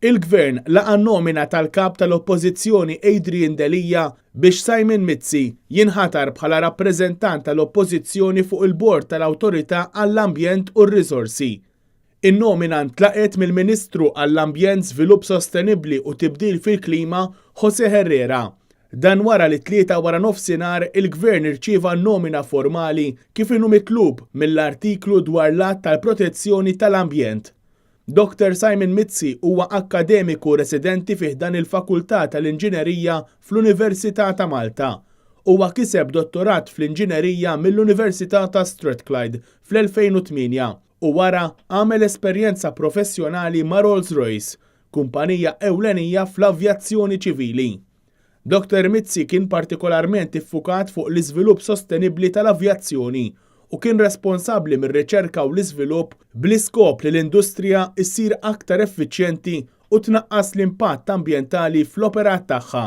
Il-Gvern laqa nomina tal-kap tal-Oppożizzjoni Adrian Delija biex Simon Mizzi jinħatar bħala rappreżentant tal-Oppożizzjoni fuq il-Bord tal-Awtorità għall-Ambjent u r-Riżorsi. In-nomina ntlaqet mill-Ministru għall-Ambjent, Żvilupp Sostenibbli u Tibdil fil-Klima José Herrera. Dan wara li tlieta wara nofsinhar il-Gvern irċieva nomina formali kif inhu mitlub mill-artiklu dwar l-att tal-protezzjoni tal-ambjent. Dr. Simon Mizzi huwa akkademiku residenti fih dan il-Fakultà tal-Inġinerija fl-Università ta' Malta. Huwa kiseb dottorat fl-Inġinerija mill-Università ta' Strathclyde fl-2008 u wara għamel esperjenza professjonali ma' Rolls-Royce, kumpanija ewlenija fl-avjazzjoni ċivili. Dr. Mizzi kien partikolarment iffukat fuq l-iżvilupp sostenibbli tal-avjazzjoni u kien responsabbli mir-riċerka u l-iżvilupp bl-iskop li l-industrija ssir aktar effiċjenti u tnaqqas l-impatt ambjentali fl-operat tagħha.